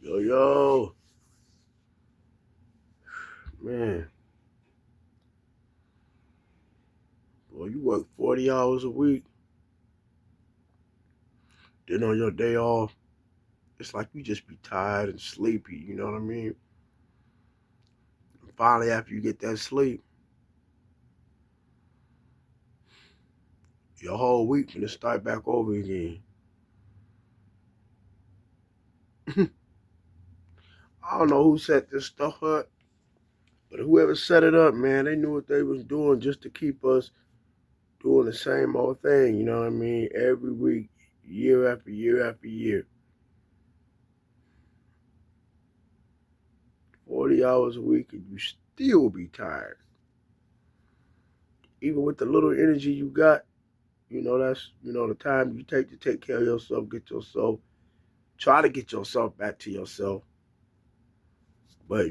Yo, yo, man, boy, you work 40 hours a week, then on your day off, it's like you just be tired and sleepy, you know what I mean? And finally, after you get that sleep, your whole week gonna start back over again. I don't know who set this stuff up, but whoever set it up, man, they knew what they was doing just to keep us doing the same old thing, you know what I mean? Every week, year after year after year. 40 hours a week and you still be tired. Even with the little energy you got, that's, the time you take to take care of yourself, try to get yourself back to yourself. But,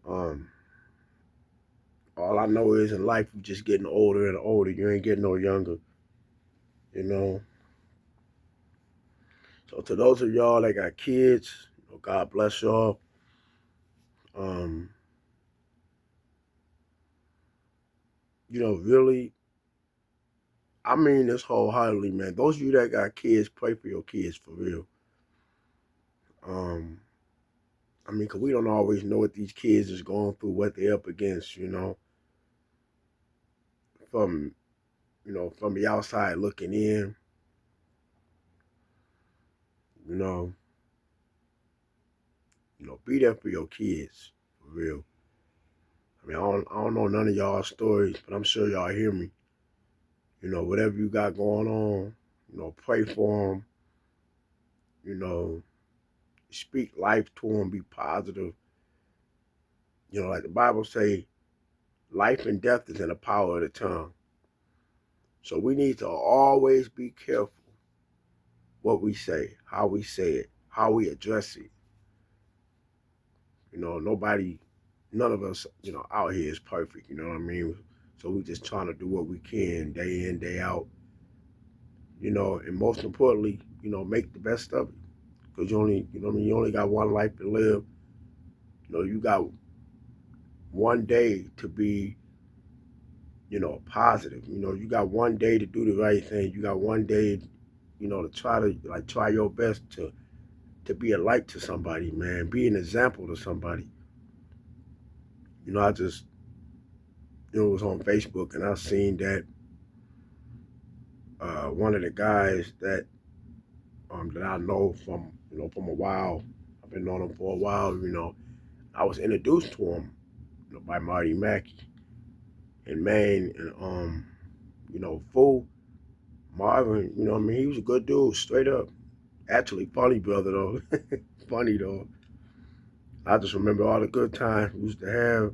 um, all I know is in life, you're just getting older and older. You ain't getting no younger, you know. So to those of y'all that got kids, God bless y'all. Um, really, I mean this wholeheartedly, man. Those of you that got kids, pray for your kids for real. I mean, because we don't always know what these kids is going through, what they're up against, from, from the outside looking in, you know, be there for your kids, for real. I mean, I don't know none of y'all stories, but I'm sure y'all hear me. Whatever you got going on, pray for them, speak life to them, be positive. Like the Bible say, life and death is in the power of the tongue. So we need to always be careful what we say, how we say it, how we address it. None of us, out here is perfect, you know what I mean? So we just trying to do what we can day in, day out, and most importantly, make the best of it. Because you only got one life to live. You got one day to be, positive. You got one day to do the right thing. You got one day, to try your best to be a light to somebody, man. Be an example to somebody. I just, was on Facebook and I seen that one of the guys that I know from a while. I've been knowing him for a while. I was introduced to him, by Marty Mackey. And man, and Fool Marvin, I mean, he was a good dude, straight up. Actually, funny brother though, funny though. I just remember all the good times we used to have.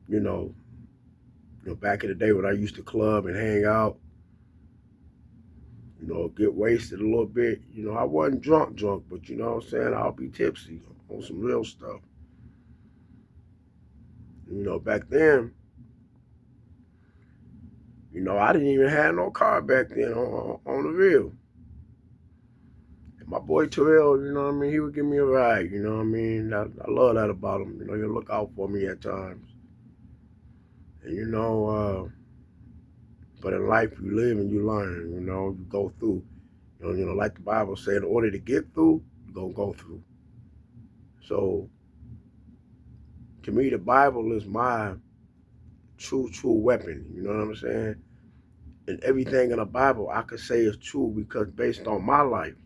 You know, back in the day when I used to club and hang out. Get wasted a little bit. I wasn't drunk, but you know what I'm saying? I'll be tipsy on some real stuff. Back then, I didn't even have no car back then on the real. And my boy Terrell, you know what I mean? He would give me a ride, you know what I mean? I love that about him. He'll look out for me at times. And but in life you live and you learn, you go through. Like the Bible said, in order to get through, you're gonna go through. So to me, the Bible is my true weapon. You know what I'm saying? And everything in the Bible I could say is true because based on my life,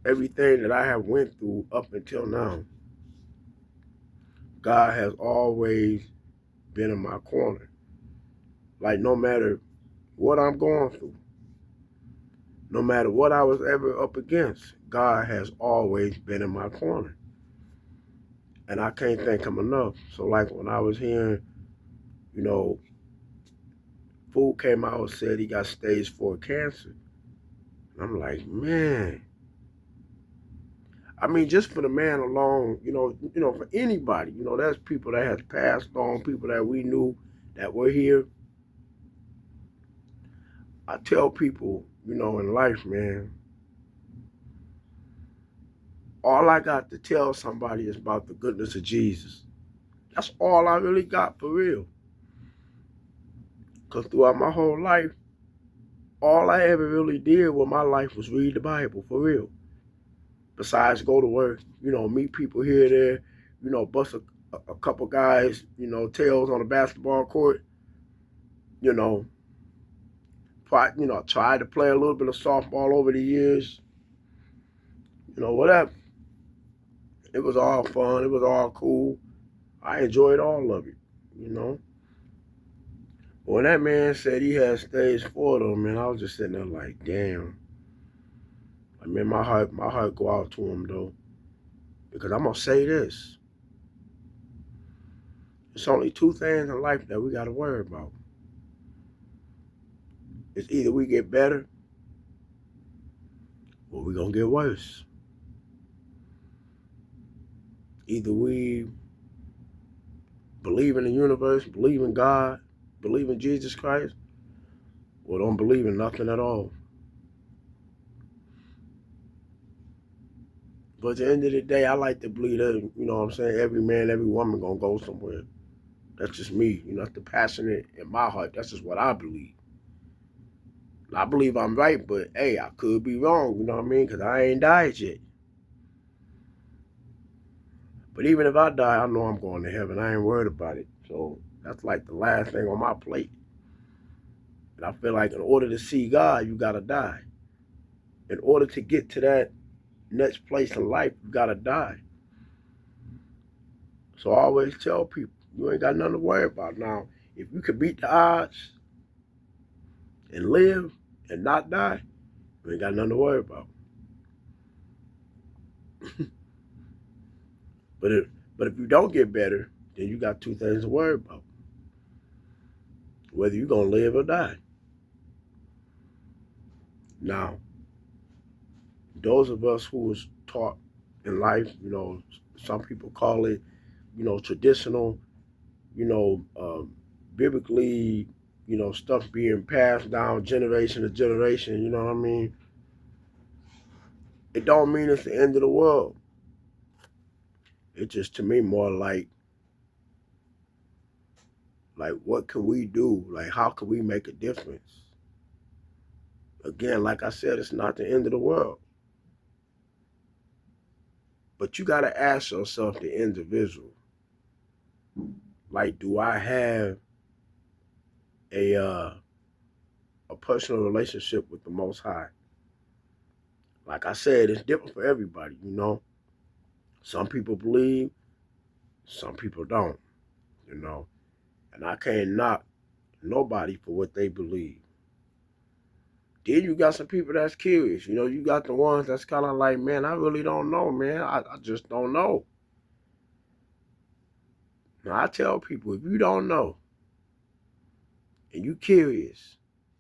everything that I have went through up until now, God has always been in my corner. Like no matter what I'm going through, no matter what I was ever up against, God has always been in my corner. And I can't thank him enough. So like when I was hearing, you know, Fool came out and said he got stage 4 cancer. And I'm like, man. I mean, just for the man alone, for anybody, there's people that has passed on, people that we knew that were here. I tell people, in life, man, all I got to tell somebody is about the goodness of Jesus. That's all I really got for real. Because throughout my whole life, all I ever really did with my life was read the Bible, for real. Besides go to work, meet people here and there, bust a couple guys, tails on a basketball court, you know, tried to play a little bit of softball over the years, whatever. It was all fun. It was all cool. I enjoyed all of it. When that man said he had stage 4 though, man, I was just sitting there like, damn. Like, man, my heart go out to him though. Because I'm gonna say this. It's only 2 things in life that we gotta worry about. It's either we get better or we gonna get worse. Either we believe in the universe, believe in God, believe in Jesus Christ, or don't believe in nothing at all. But at the end of the day, I like to believe that, every man, every woman gonna go somewhere. That's just me. That's the passionate in my heart. That's just what I believe. I believe I'm right, but hey, I could be wrong, you know what I mean? Because I ain't died yet. But even if I die, I know I'm going to heaven. I ain't worried about it. So that's like the last thing on my plate. And I feel like in order to see God, you got to die. In order to get to that next place in life, you got to die. So I always tell people, you ain't got nothing to worry about. Now, if you could beat the odds and live and not die, you ain't got nothing to worry about. But if you don't get better, then you got 2 things to worry about. Whether you're going to live or die. Now, those of us who was taught in life, some people call it, traditional, biblically, stuff being passed down generation to generation, you know what I mean? It don't mean it's the end of the world. It's just, to me, more like what can we do? Like, how can we make a difference? Again, like I said, it's not the end of the world. But you got to ask yourself, the individual, like, do I have a personal relationship with the Most High? Like I said, it's different for everybody, Some people believe, some people don't, And I can't knock nobody for what they believe. Then you got some people that's curious. You got the ones that's kind of like, man, I really don't know, man. I just don't know. Now, I tell people, if you don't know and you curious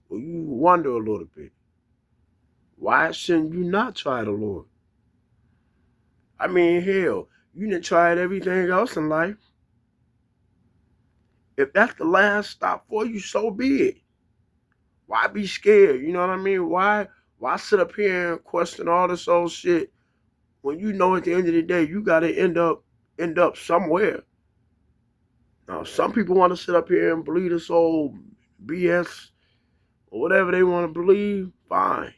or you wonder a little bit, why shouldn't you not try the Lord? I mean, hell, you done tried everything else in life. If that's the last stop for you, so be it. Why be scared? You know what I mean? Why sit up here and question all this old shit when you know at the end of the day you gotta end up somewhere? Now, some people want to sit up here and believe this old BS or whatever they want to believe, fine.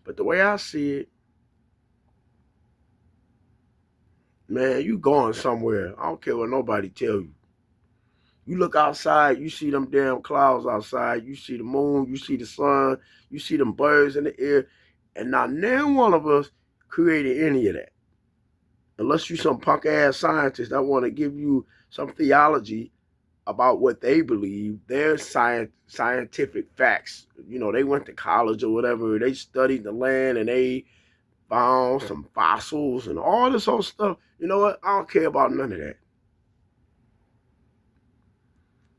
But the way I see it, man, you going somewhere. I don't care what nobody tell you. You look outside, you see them damn clouds outside, you see the moon, you see the sun, you see them birds in the air, and not one of us created any of that. Unless you some punk ass scientist that want to give you some theology about what they believe, their scientific facts. They went to college or whatever, they studied the land and they found some fossils and all this old stuff. You know what? I don't care about none of that.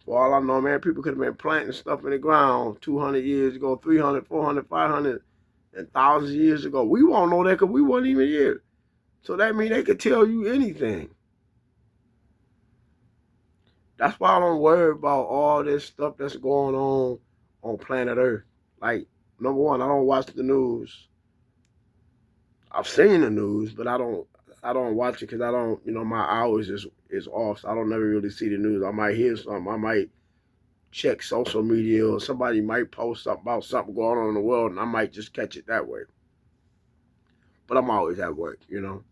For all I know, man, people could have been planting stuff in the ground 200 years ago, 300, 400, 500, and thousands of years ago. We won't know that because we weren't even here. So that means they could tell you anything. That's why I don't worry about all this stuff that's going on planet Earth. Like, number one, I don't watch the news. I've seen the news, but I don't watch it because I don't, my hours is off. So I don't never really see the news. I might hear something. I might check social media, or somebody might post something about something going on in the world, and I might just catch it that way. But I'm always at work. And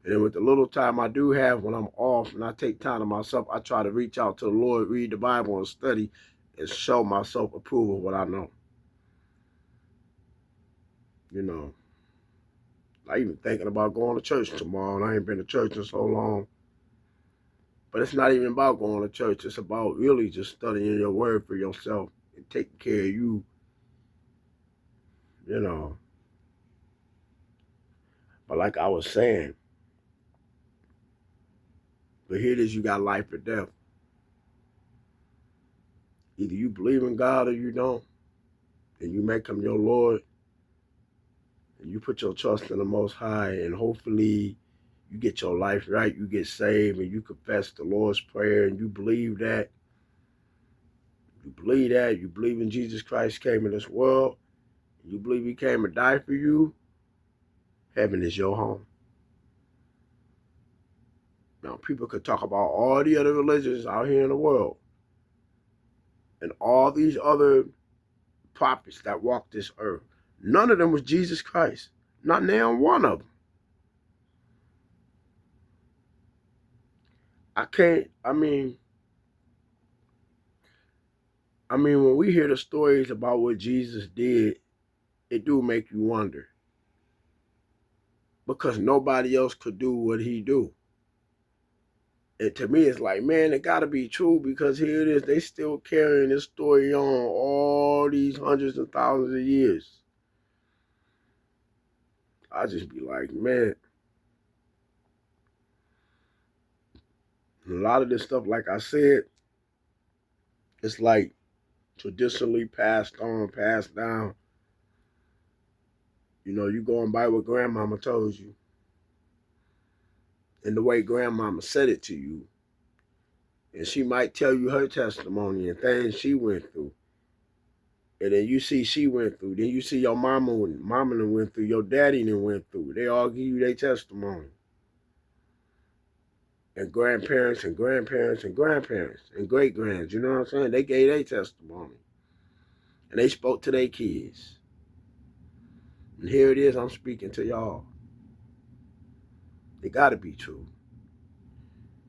then with the little time I do have when I'm off and I take time to myself, I try to reach out to the Lord, read the Bible, and study, and show myself approval of what I know. I even thinking about going to church tomorrow, and I ain't been to church in so long. But it's not even about going to church. It's about really just studying your word for yourself and taking care of you. But like I was saying, but here it is, you got life or death. Either you believe in God or you don't, and you make him your Lord, and you put your trust in the Most High, and hopefully you get your life right, you get saved, and you confess the Lord's Prayer, and you believe that. You believe in Jesus Christ came in this world, you believe he came to die for you, heaven is your home. Now, people could talk about all the other religions out here in the world, and all these other prophets that walked this earth. None of them was Jesus Christ. Not now one of them. When we hear the stories about what Jesus did, it do make you wonder. Because nobody else could do what he do. And to me, it's like, man, it got to be true, because here it is. They still carrying this story on all these hundreds of thousands of years. I just be like, man. A lot of this stuff, like I said, it's like traditionally passed on, passed down. You going by what grandmama told you. And the way grandmama said it to you. And she might tell you her testimony and things she went through. And then you see she went through. Then you see your mama done went through, your daddy done went through. They all give you their testimony. And grandparents and grandparents and grandparents and great-grands, you know what I'm saying? They gave their testimony. And they spoke to their kids. And here it is, I'm speaking to y'all. It got to be true.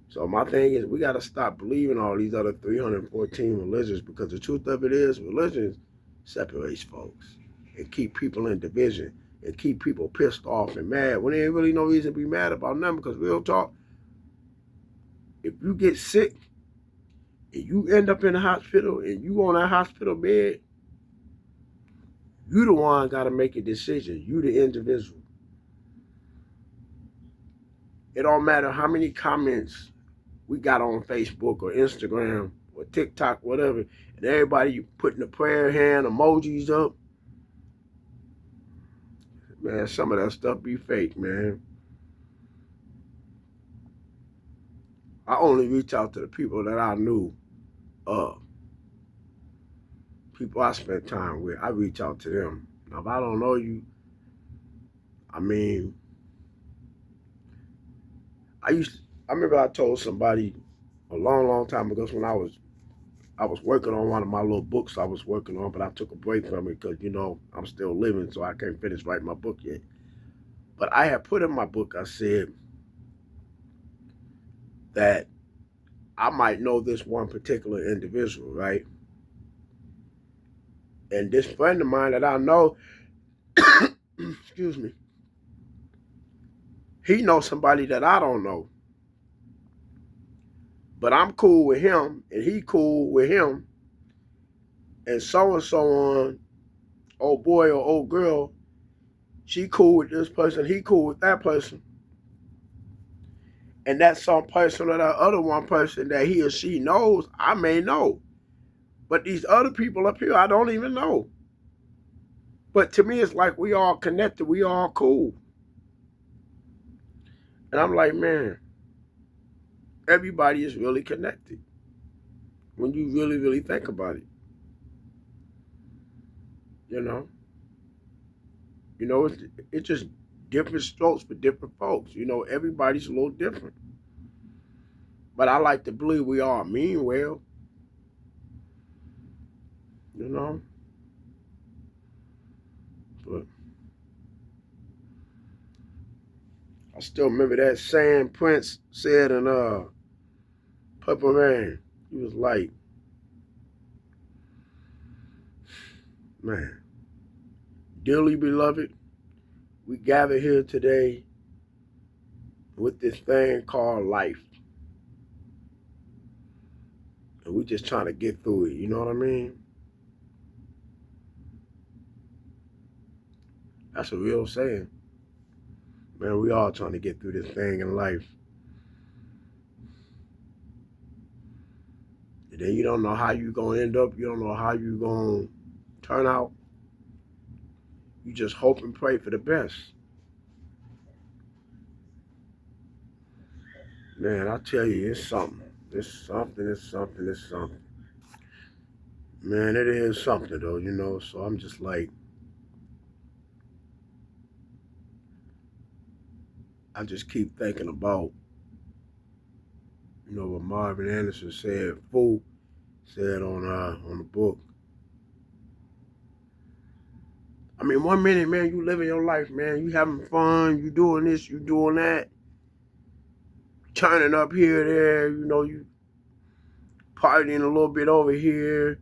So my thing is, we got to stop believing all these other 314 religions, because the truth of it is, religion separates folks and keep people in division and keep people pissed off and mad when there ain't really no reason to be mad about nothing. Because real talk, if you get sick and you end up in the hospital and you on that hospital bed, you the one got to make a decision. You the individual. It don't matter how many comments we got on Facebook or Instagram or TikTok, whatever, and everybody putting the prayer hand emojis up. Man, some of that stuff be fake, man. I only reach out to the people that I knew of. People I spent time with, I reach out to them. Now, if I don't know you, I remember I told somebody a long, long time ago, when I was working on one of my little books I was working on, but I took a break from it because, I'm still living, so I can't finish writing my book yet. But I had put in my book, I said that I might know this one particular individual, right? And this friend of mine that I know, excuse me, he knows somebody that I don't know. But I'm cool with him, and he cool with him, and so on, old boy or old girl, she cool with this person, he cool with that person. And that some person or that other one person that he or she knows, I may know. But these other people up here, I don't even know. But to me, it's like we all connected, we all cool. And I'm like, man. everybody is really connected when you really, really think about it. You know, it's just different strokes for different folks. Everybody's a little different. But I like to believe we all mean well. You know, but I still remember that saying Prince said in Purple Rain. He was like, man, dearly beloved, we gather here today with this thing called life. And we just trying to get through it, you know what I mean? That's a real saying. Man, we all trying to get through this thing in life. And then you don't know how you going to end up. You don't know how you going to turn out. You just hope and pray for the best. Man, I tell you, it's something. It's something. Man, it is something though, so I'm just like, I just keep thinking about, what Marvin Anderson said, Fool said on the book. I mean, 1 minute, man, you living your life, man. You having fun, you doing this, you doing that. Turning up here, there, you partying a little bit over here.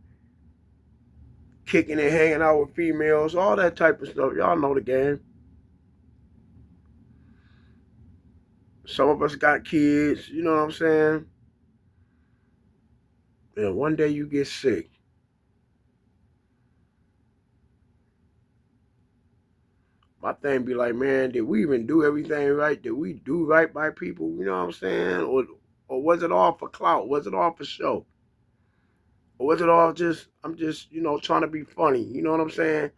Kicking and hanging out with females, all that type of stuff. Y'all know the game. Some of us got kids, you know what I'm saying? And one day you get sick. My thing be like, man, did we even do everything right? Did we do right by people? You know what I'm saying? Or was it all for clout? Was it all for show? Or was it all just, I'm just, trying to be funny? You know what I'm saying?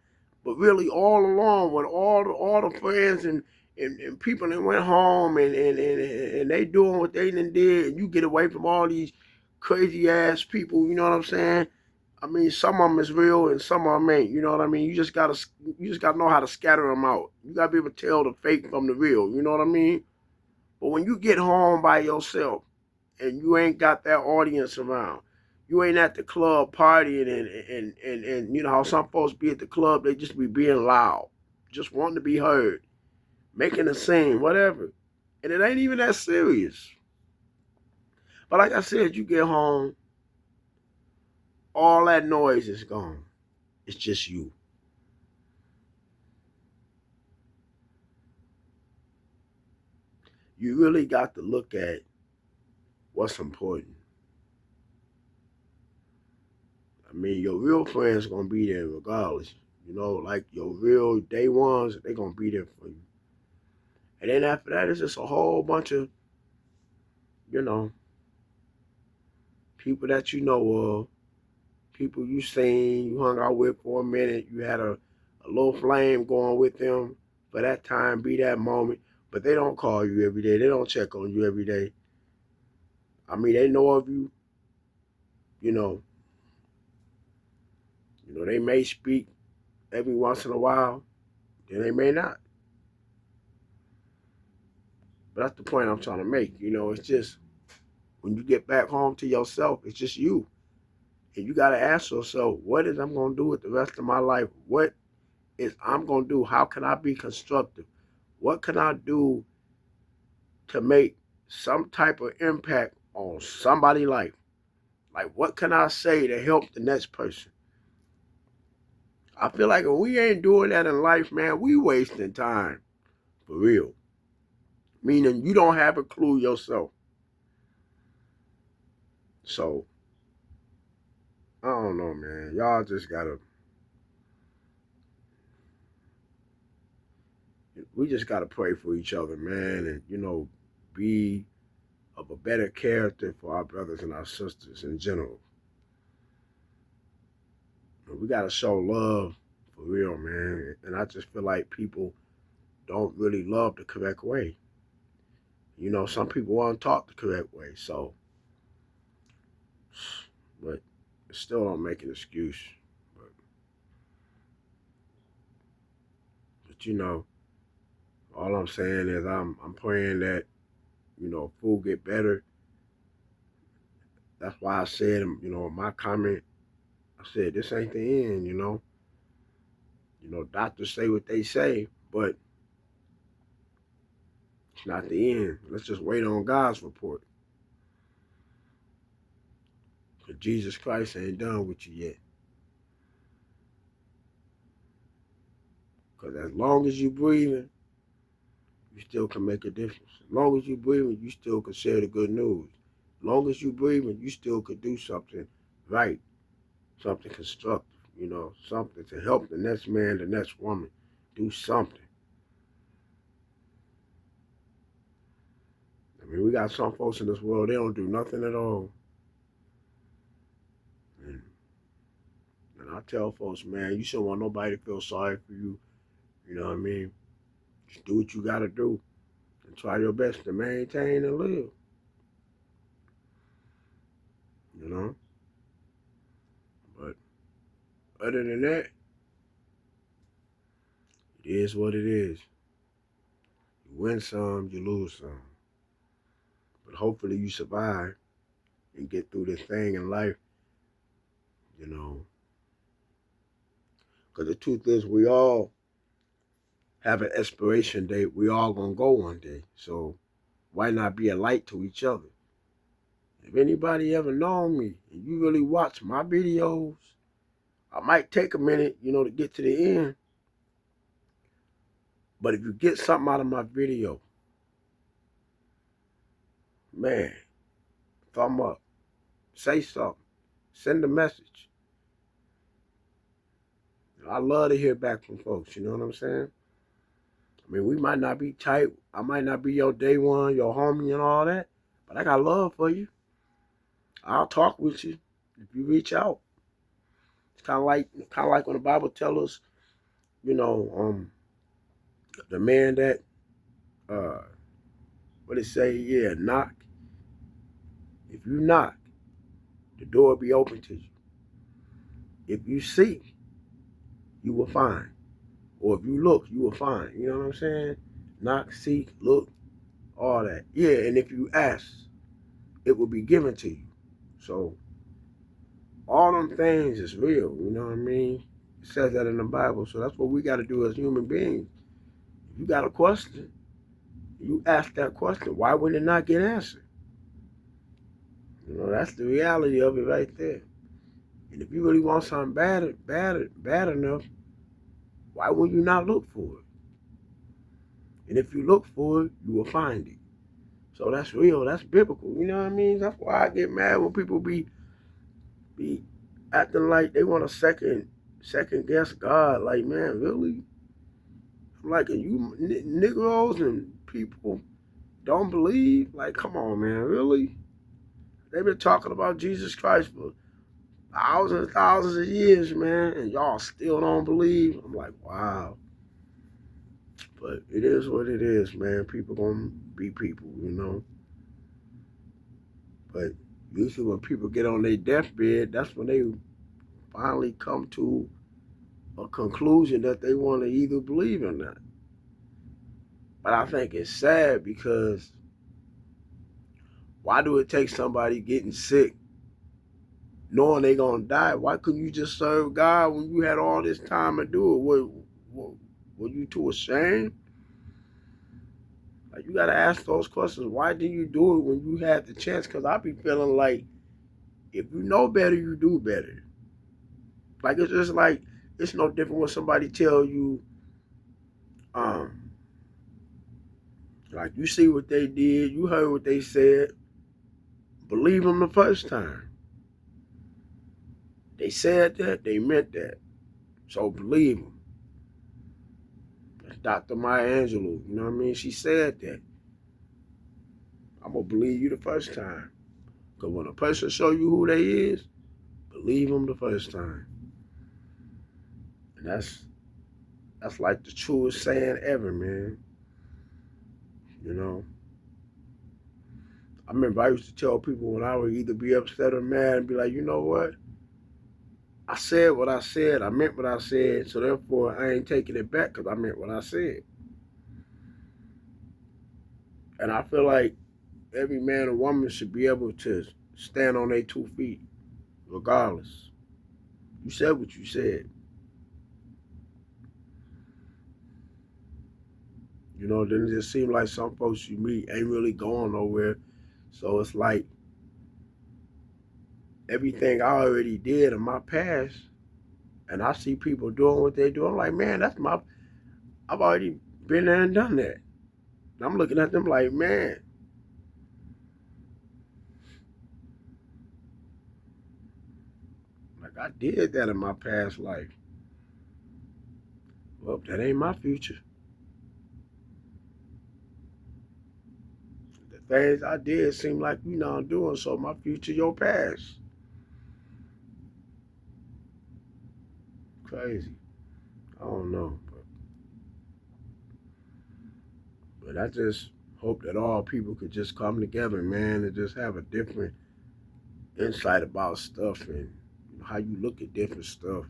But really, all along, when all the friends and people that went home and they doing what they done did, and you get away from all these crazy ass people, you know what I'm saying? I mean, some of them is real and some of them ain't. You know what I mean? You just gotta know how to scatter them out. You gotta be able to tell the fake from the real. You know what I mean? But when you get home by yourself and you ain't got that audience around, you ain't at the club partying and you know how some folks be at the club, they just be being loud, just wanting to be heard, making a scene, whatever. And it ain't even that serious. But like I said, you get home, all that noise is gone. It's just you. You really got to look at what's important. I mean, your real friends gonna be there regardless. Like your real day ones, they gonna be there for you. And then after that, it's just a whole bunch of, you know, people that you know of, people you seen, you hung out with for a minute, you had a little flame going with them for that time, be that moment, but they don't call you every day. They don't check on you every day. I mean, they know of you, you know, they may speak every once in a while, then they may not. But that's the point I'm trying to make. It's just when you get back home to yourself, it's just you. And you got to ask yourself, what is I'm going to do with the rest of my life? What is I'm going to do? How can I be constructive? What can I do to make some type of impact on somebody's life? Like, what can I say to help the next person? I feel like if we ain't doing that in life, man, we wasting time. For real. Meaning you don't have a clue yourself. So, I don't know, man. Y'all just gotta, we just gotta pray for each other, man, and, be of a better character for our brothers and our sisters in general. We gotta show love for real, man. And I just feel like people don't really love the correct way. You know, some people weren't taught the correct way, so, but it still don't make an excuse. But you know, all I'm saying is I'm praying that, you know, food get better. That's why I said, you know, in my comment, I said this ain't the end. You know, doctors say what they say, but it's not the end. Let's just wait on God's report. Because Jesus Christ ain't done with you yet. Because as long as you breathing, you still can make a difference. As long as you breathing, you still can share the good news. As long as you breathing, you still could do something right, something constructive, you know, something to help the next man, the next woman do something. I mean, we got some folks in this world, they don't do nothing at all. And I tell folks, man, you shouldn't want nobody to feel sorry for you. You know what I mean? Just do what you got to do and try your best to maintain and live. You know? But other than that, it is what it is. You win some, you lose some. But hopefully you survive and get through this thing in life, you know. Because the truth is, we all have an expiration date. We all going to go one day. So why not be a light to each other? If anybody ever known me and you really watch my videos, I might take a minute, you know, to get to the end. But if you get something out of my video, man, thumb up, say something, send a message. I love to hear back from folks, you know what I'm saying? I mean, we might not be tight. I might not be your day one, your homie and all that, but I got love for you. I'll talk with you if you reach out. It's kind of like when the Bible tells us, you know, the man that, what it say? Yeah, knock. If you knock, the door will be open to you. If you seek, you will find. Or if you look, you will find. You know what I'm saying? Knock, seek, look, all that. Yeah, and if you ask, it will be given to you. So all them things is real, you know what I mean? It says that in the Bible. So that's what we got to do as human beings. If you got a question, you ask that question. Why would it not get answered? You know, that's the reality of it right there. And if you really want something bad enough, why would you not look for it? And if you look for it, you will find it. So that's real. That's biblical. You know what I mean? That's why I get mad when people be acting like they want to second guess God. Like, man, really? I'm like, you Negroes and people don't believe? Like, come on, man, really? They've been talking about Jesus Christ for thousands and thousands of years, man, and y'all still don't believe? I'm like, wow. But it is what it is, man. People gonna be people, you know. But usually when people get on their deathbed, that's when they finally come to a conclusion that they want to either believe or not. But I think it's sad because why do it take somebody getting sick, knowing they gonna die? Why couldn't you just serve God when you had all this time to do it? Were you too ashamed? Like, you gotta ask those questions. Why did you do it when you had the chance? Because I be feeling like if you know better, you do better. Like, it's just like, it's no different when somebody tell you, like, you see what they did, you heard what they said, believe them the first time. They said that, they meant that. So believe them. That's Dr. Maya Angelou, you know what I mean? She said that. I'm going to believe you the first time. Because when a person show you who they is, believe them the first time. And that's like the truest saying ever, man. You know? I remember I used to tell people when I would either be upset or mad and be like, you know what? I said what I said. I meant what I said. So therefore, I ain't taking it back because I meant what I said. And I feel like every man or woman should be able to stand on their 2 feet, regardless. You said what you said. You know, then it just seems like some folks you meet ain't really going nowhere. So it's like everything I already did in my past, and I see people doing what they do. I'm like, man, I've already been there and done that. And I'm looking at them like, man, like I did that in my past life. Well, that ain't my future. The things I did seem like you now doing, so my future, your past. Crazy. I don't know. But I just hope that all people could just come together, man, and just have a different insight about stuff and how you look at different stuff,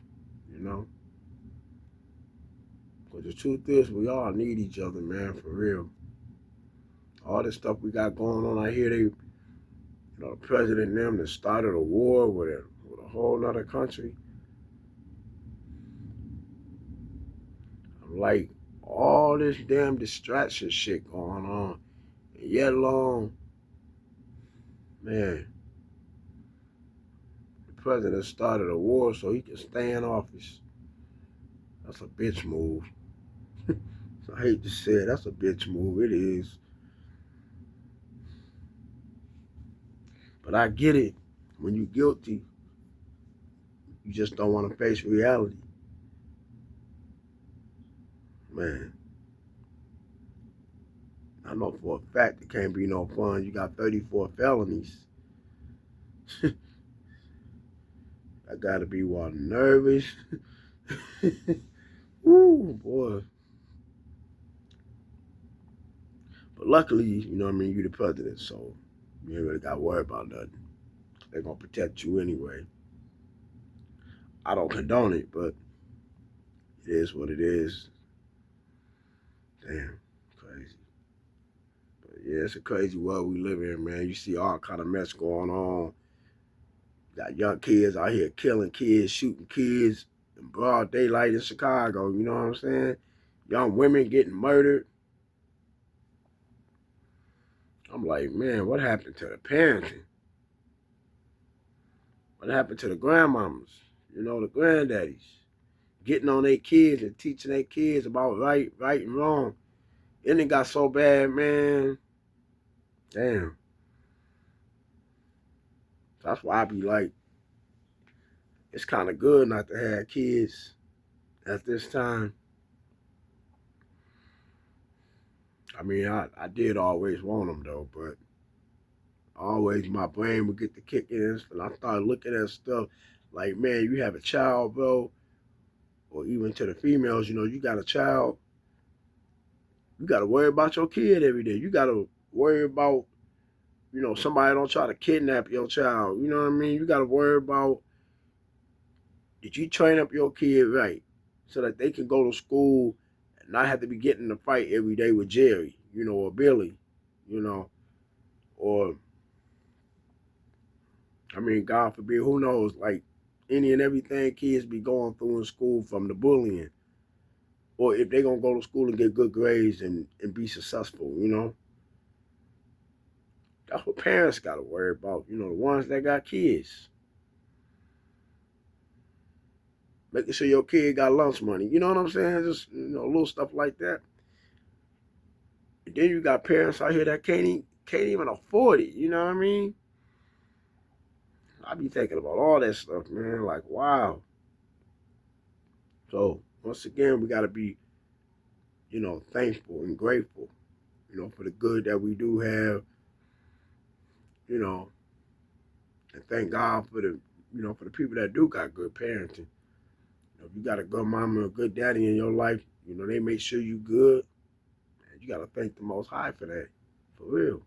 you know? Because the truth is, we all need each other, man, for real. All this stuff we got going on, I hear the president and them that started a war with a whole nother country. I'm like, all this damn distraction shit going on. And yet alone, man, the president started a war so he can stay in office. That's a bitch move. I hate to say it, that's a bitch move. It is. But I get it. When you're guilty, you just don't want to face reality. Man, I know for a fact it can't be no fun. You got 34 felonies. I gotta be one nervous. Ooh, boy. But luckily, you know what I mean, you the president, so you ain't really got to worry about nothing. They're gonna protect you anyway. I don't condone it, but it is what it is. Damn, crazy. But yeah, it's a crazy world we live in, man. You see all kind of mess going on. Got young kids out here killing kids, shooting kids in broad daylight in Chicago. You know what I'm saying? Young women getting murdered. I'm like, man, what happened to the parenting? What happened to the grandmamas? You know, the granddaddies getting on their kids and teaching their kids about right and wrong. And it got so bad, man. Damn. That's why I be like, it's kind of good not to have kids at this time. I mean, I did always want them though, but always my brain would get the kick in, and I started looking at stuff like, man, you have a child, bro, or even to the females, you know, you got a child, you got to worry about your kid every day. You got to worry about, you know, somebody don't try to kidnap your child. You know what I mean? You got to worry about, did you train up your kid right so that they can go to school and not have to be getting in a fight every day with Jerry, you know, or Billy, you know, or, I mean, God forbid, who knows, like any and everything kids be going through in school from the bullying, or if they going to go to school and get good grades and be successful, you know. That's what parents got to worry about, you know, the ones that got kids. Making sure your kid got lunch money. You know what I'm saying? Just, you know, little stuff like that. And then you got parents out here that can't even afford it. You know what I mean? I be thinking about all that stuff, man. Like, wow. So once again, we gotta be, you know, thankful and grateful, you know, for the good that we do have, you know, and thank God for the, you know, for the people that do got good parenting. You know, if you got a good mama or a good daddy in your life, you know, they make sure you good. And you gotta thank the Most High for that, for real.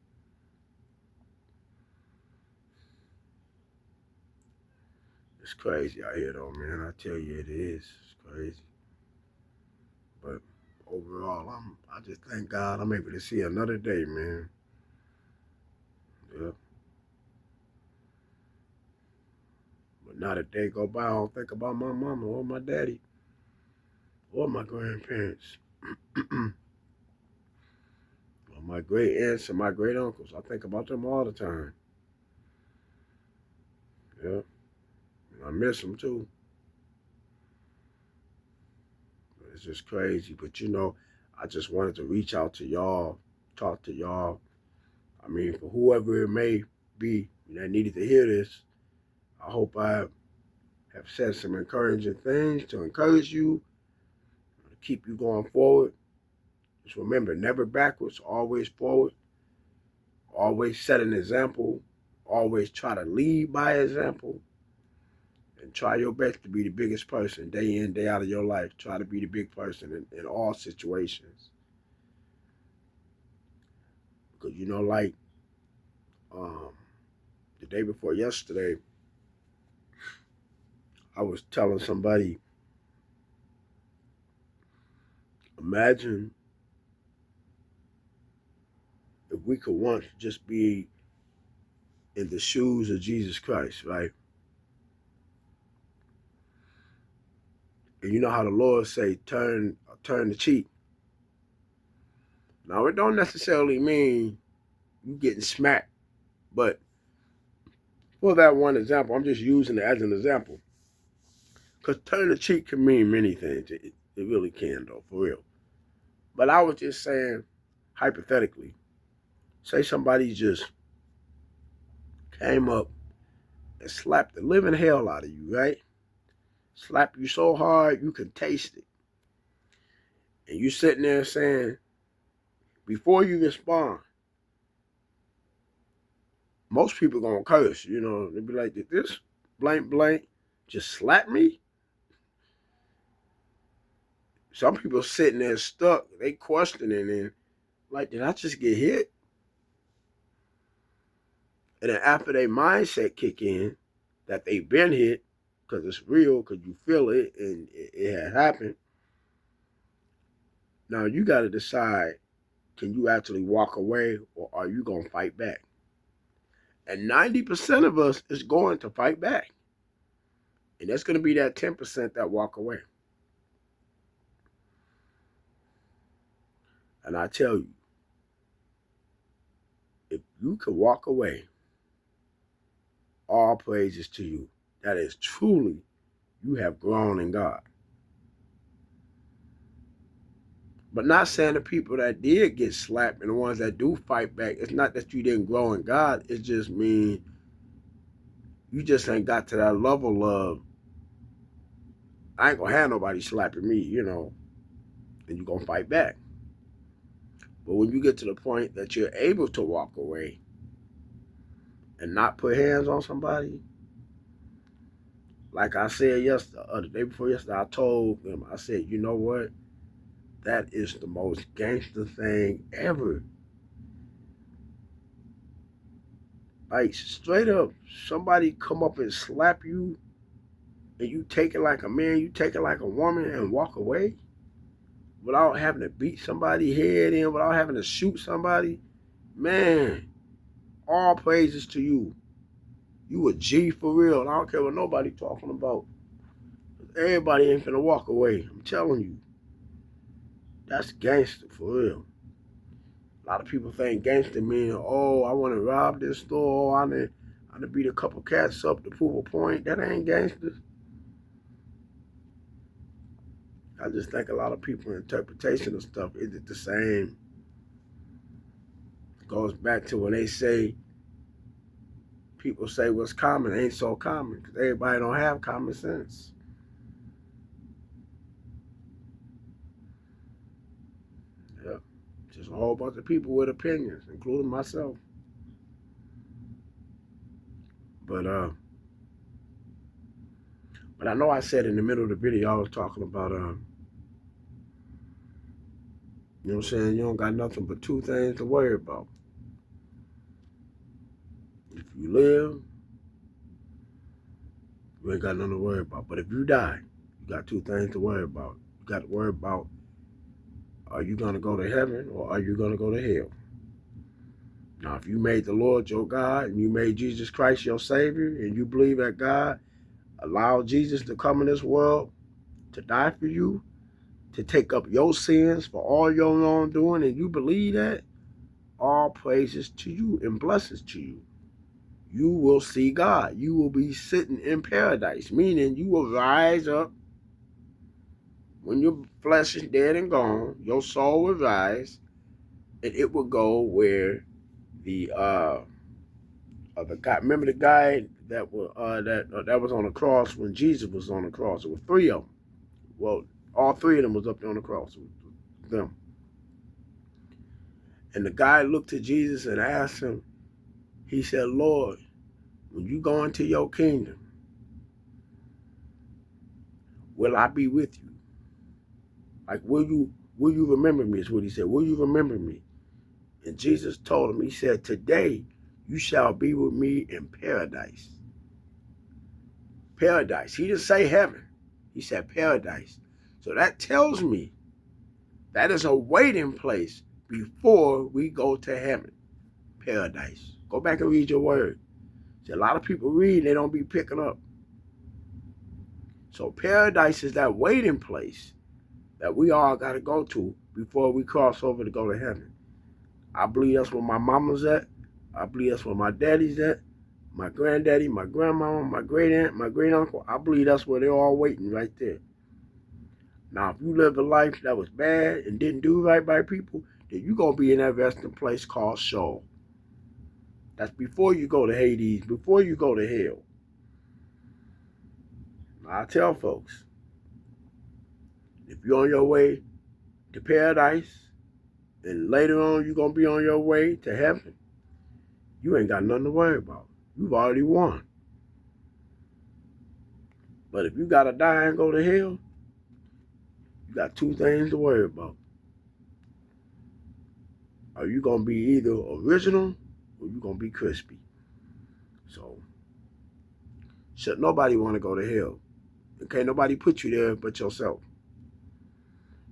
It's crazy out here though, man. I tell you it is. It's crazy. But overall, I just thank God I'm able to see another day, man. Yeah. But not a day go by, I don't think about my mama or my daddy or my grandparents. Or my great aunts and my great uncles. I think about them all the time. Yeah. And I miss them too. But it's just crazy. But you know, I just wanted to reach out to y'all, talk to y'all. I mean, for whoever it may be that needed to hear this, I hope I have said some encouraging things to encourage you, to keep you going forward. Just remember, never backwards, always forward. Always set an example. Always try to lead by example. And try your best to be the biggest person day in, day out of your life. Try to be the big person in all situations. Because, you know, like the day before yesterday, I was telling somebody, imagine if we could once just be in the shoes of Jesus Christ, right? And you know how the Lord say, turn the cheek. Now, it don't necessarily mean you getting smacked, but for that one example, I'm just using it as an example. Because turn the cheek can mean many things. It really can, though, for real. But I was just saying, hypothetically, say somebody just came up and slapped the living hell out of you, right? Slap you so hard you can taste it. And you sitting there saying, before you respond, most people gonna curse, you know. They be like, did this blank blank just slap me? Some people sitting there stuck, they questioning and like, did I just get hit? And then after their mindset kick in, that they've been hit, because it's real, because you feel it and it had happened. Now you got to decide, can you actually walk away or are you going to fight back? And 90% of us is going to fight back. And that's going to be that 10% that walk away. And I tell you, if you can walk away, all praises to you. That is truly, you have grown in God. But not saying the people that did get slapped and the ones that do fight back, it's not that you didn't grow in God. It just means you just ain't got to that level of, I ain't going to have nobody slapping me, you know, and you're going to fight back. But when you get to the point that you're able to walk away and not put hands on somebody, like I said yesterday, the day before yesterday, I told them, I said, you know what? That is the most gangster thing ever. Like, straight up, somebody come up and slap you, and you take it like a man, you take it like a woman, and walk away without having to beat somebody's head in, without having to shoot somebody. Man, all praises to you. You a G for real, and I don't care what nobody talking about. Everybody ain't finna walk away. I'm telling you. That's gangster for real. A lot of people think gangster mean, oh, I want to rob this store. I need to beat a couple cats up to prove a point. That ain't gangster. I just think a lot of people's interpretation of stuff isn't the same. It goes back to when they say, people say what's common ain't so common because everybody don't have common sense. Yeah. Just a whole bunch of people with opinions, including myself. But I know I said in the middle of the video, I was talking about, you know what I'm saying? You don't got nothing but two things to worry about. If you live, You ain't got nothing to worry about. But if you die, you got two things to worry about. You got to worry about, are you going to go to heaven or are you going to go to hell? Now, if you made the Lord your God and you made Jesus Christ your Savior and you believe that God allowed Jesus to come in this world to die for you, to take up your sins for all your wrongdoing, and you believe that, all praises to you and blessings to you. You will see God. You will be sitting in paradise, meaning you will rise up when your flesh is dead and gone. Your soul will rise, and it will go where the guy. Remember the guy that was that was on the cross when Jesus was on the cross. It was three of them. Well, all three of them was up there on the cross. It was them. And the guy looked at Jesus and asked him. He said, "Lord, when you go into your kingdom, will I be with you? Like, will you remember me?" Is what he said. Will you remember me? And Jesus told him, he said, "Today you shall be with me in paradise." Paradise. He didn't say heaven. He said paradise. So that tells me that is a waiting place before we go to heaven. Paradise. Go back and read your word. See, a lot of people read, they don't be picking up. So paradise is that waiting place that we all got to go to before we cross over to go to heaven. I believe that's where my mama's at. I believe that's where my daddy's at. My granddaddy, my grandmama, my great aunt, my great uncle. I believe that's where they're all waiting right there. Now, if you live a life that was bad and didn't do right by people, then you're going to be in that resting place called Sheol. That's before you go to Hades, before you go to hell. Now, I tell folks, if you're on your way to paradise, and later on you're going to be on your way to heaven, you ain't got nothing to worry about. You've already won. But if you got to die and go to hell, you got two things to worry about. Are you going to be either original or you going to be crispy? So, should nobody want to go to hell? Okay, nobody put you there but yourself.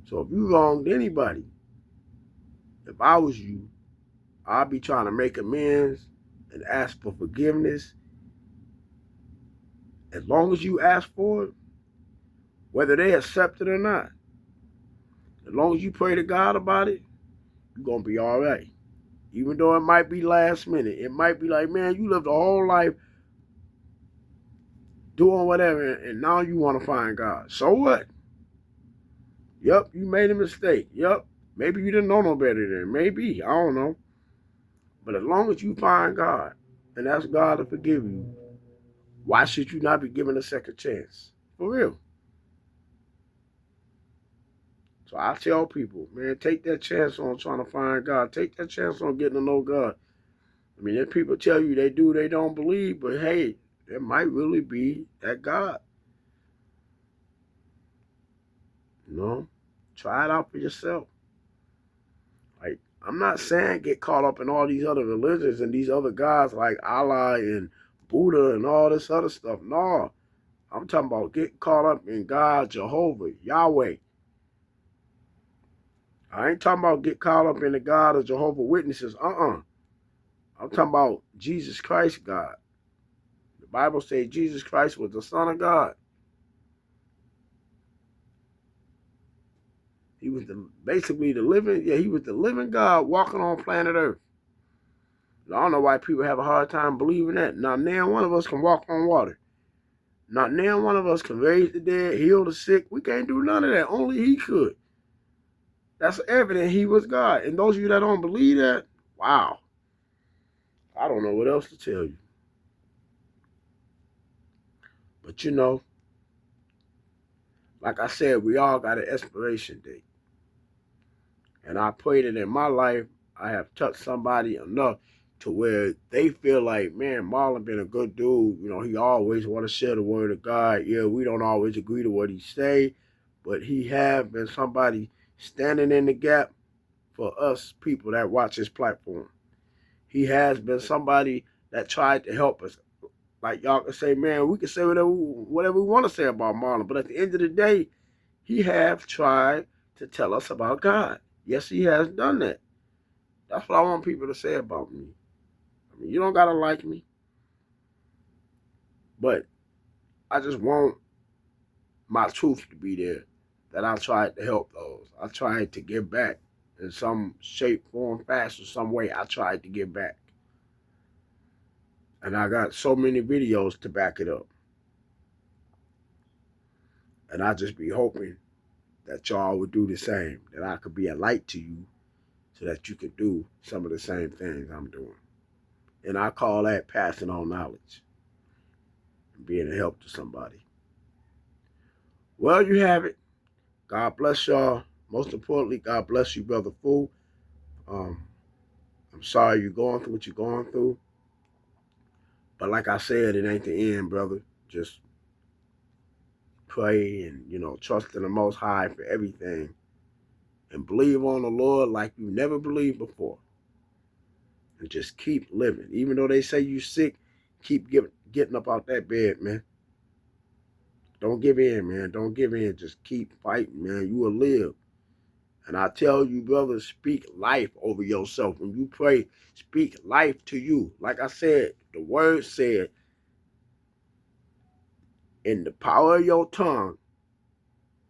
So if you wronged anybody, if I was you, I'd be trying to make amends and ask for forgiveness. As long as you ask for it, whether they accept it or not, as long as you pray to God about it, you're going to be all right. Even though it might be last minute. It might be like, man, you lived a whole life doing whatever, and now you want to find God. So what? Yep, you made a mistake. Yep, maybe you didn't know no better than. Maybe, I don't know. But as long as you find God and ask God to forgive you, why should you not be given a second chance? For real. So I tell people, man, take that chance on trying to find God. Take that chance on getting to know God. I mean, if people tell you they do, they don't believe, but hey, there might really be that God. You know? Try it out for yourself. Like, I'm not saying get caught up in all these other religions and these other gods like Allah and Buddha and all this other stuff. No. I'm talking about getting caught up in God, Jehovah, Yahweh. I ain't talking about get caught up in the God of Jehovah Witnesses. I'm talking about Jesus Christ, God. The Bible says Jesus Christ was the Son of God. He was basically the living God walking on planet Earth. I don't know why people have a hard time believing that. Not now one of us can walk on water. Not now one of us can raise the dead, heal the sick. We can't do none of that. Only he could. That's evident he was God. And those of you that don't believe that, wow. I don't know what else to tell you. But you know, like I said, we all got an expiration date. And I pray that in my life, I have touched somebody enough to where they feel like, man, Marlon been a good dude. You know, he always want to share the word of God. Yeah, we don't always agree to what he say, but he have been somebody standing in the gap for us people that watch his platform. He has been somebody that tried to help us Like y'all can say, man, we can say whatever we want to say about Marlon, but at the end of the day, he have tried to tell us about God. Yes, he has done that. That's what I want people to say about me. I mean, you don't gotta like me, but I just want my truth to be there. That I tried to help those. I tried to give back in some shape, form, fashion, some way. I tried to give back. And I got so many videos to back it up. And I just be hoping that y'all would do the same, that I could be a light to you so that you could do some of the same things I'm doing. And I call that passing on knowledge and being a help to somebody. Well, you have it. God bless y'all. Most importantly, God bless you, Brother Fool. I'm sorry you're going through what you're going through. But like I said, it ain't the end, brother. Just pray and, trust in the Most High for everything. And believe on the Lord like you never believed before. And just keep living. Even though they say you sick, keep getting up out that bed, man. Don't give in, man. Don't give in. Just keep fighting, man. You will live. And I tell you, brother, speak life over yourself. When you pray, speak life to you. Like I said, the word said, in the power of your tongue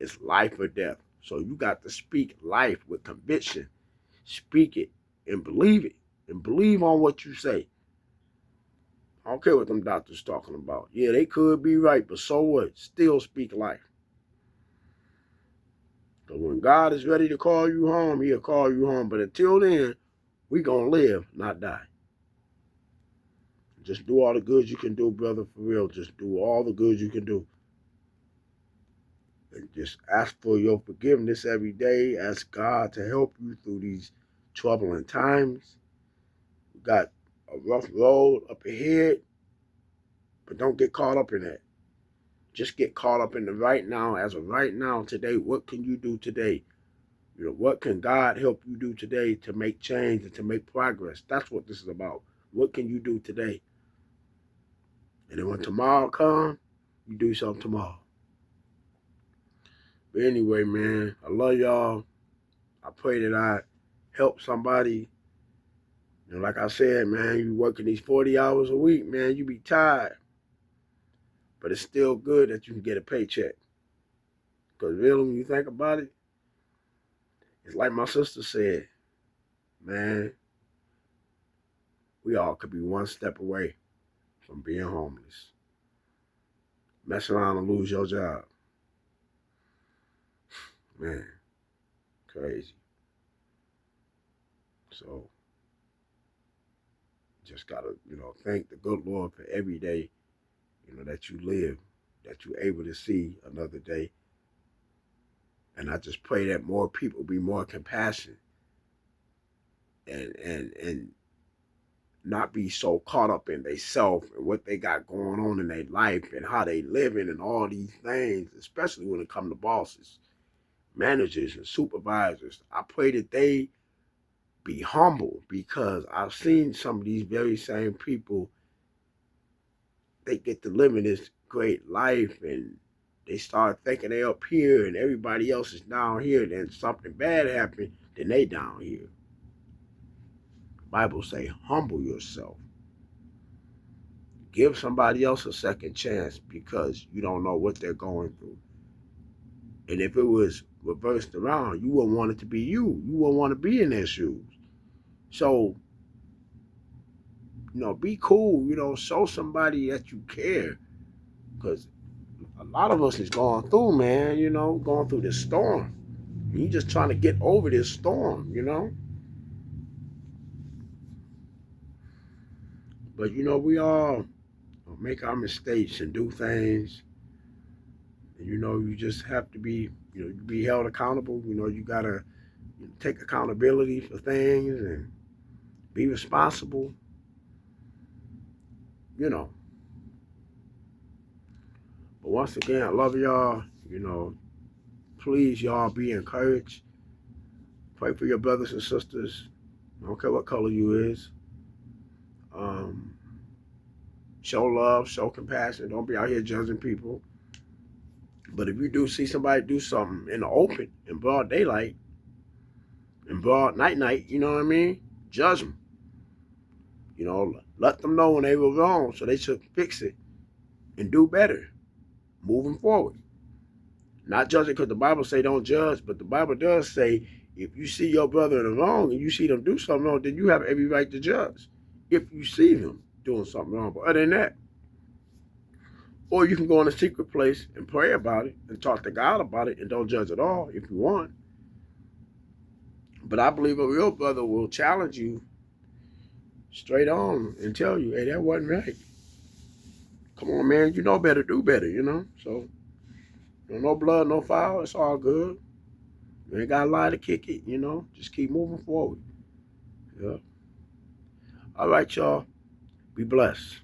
is life or death. So you got to speak life with conviction. Speak it and believe it. And believe on what you say. I don't care what them doctors talking about. Yeah, they could be right, but so what? Still speak life. Because when God is ready to call you home, he'll call you home. But until then, we going to live, not die. Just do all the good you can do, brother, for real. Just do all the good you can do. And just ask for your forgiveness every day. Ask God to help you through these troubling times. You got a rough road up ahead, but don't get caught up in that. Just get caught up in the right now. As of right now, today, what can you do today? What can God help you do today to make change and to make progress? That's what this is about. What can you do today? And then when tomorrow comes, you do something tomorrow. But anyway, man, I love y'all. I pray that I help somebody. Like I said, man, you working these 40 hours a week, man, you be tired. But it's still good that you can get a paycheck. Because really, when you think about it, it's like my sister said, man, we all could be one step away from being homeless. Mess around and lose your job. Man, crazy. So, just gotta, thank the good Lord for every day, that you live, that you're able to see another day. And I just pray that more people be more compassionate and not be so caught up in themselves and what they got going on in their life and how they living and all these things, especially when it comes to bosses, managers, and supervisors. I pray that they be humble, because I've seen some of these very same people, they get to live in this great life and they start thinking they up here and everybody else is down here. Then something bad happened, then they down here. The Bible say, humble yourself. Give somebody else a second chance, because you don't know what they're going through. And if it was reversed around, you wouldn't want it to be you. You wouldn't want to be in their shoes. So, be cool, show somebody that you care. Because a lot of us is going through, man, going through this storm. You just trying to get over this storm, But, we all make our mistakes and do things. And, you just have to be, be held accountable. You got to take accountability for things and be responsible, But once again, I love y'all. Please, y'all, be encouraged. Pray for your brothers and sisters. I don't care what color you is. Show love, show compassion. Don't be out here judging people. But if you do see somebody do something in the open, in broad daylight, in broad night, you know what I mean? Judge them. You know, let them know when they were wrong so they should fix it and do better moving forward. Not judging because the Bible say don't judge, but the Bible does say if you see your brother in the wrong and you see them do something wrong, then you have every right to judge if you see them doing something wrong. But other than that, or you can go in a secret place and pray about it and talk to God about it and don't judge at all if you want. But I believe a real brother will challenge you straight on and tell you, hey, that wasn't right. Come on, man, you know better, do better, you know? So, no blood, no foul, it's all good. You ain't got to lie to kick it, you know? Just keep moving forward. Yeah. All right, y'all. Be blessed.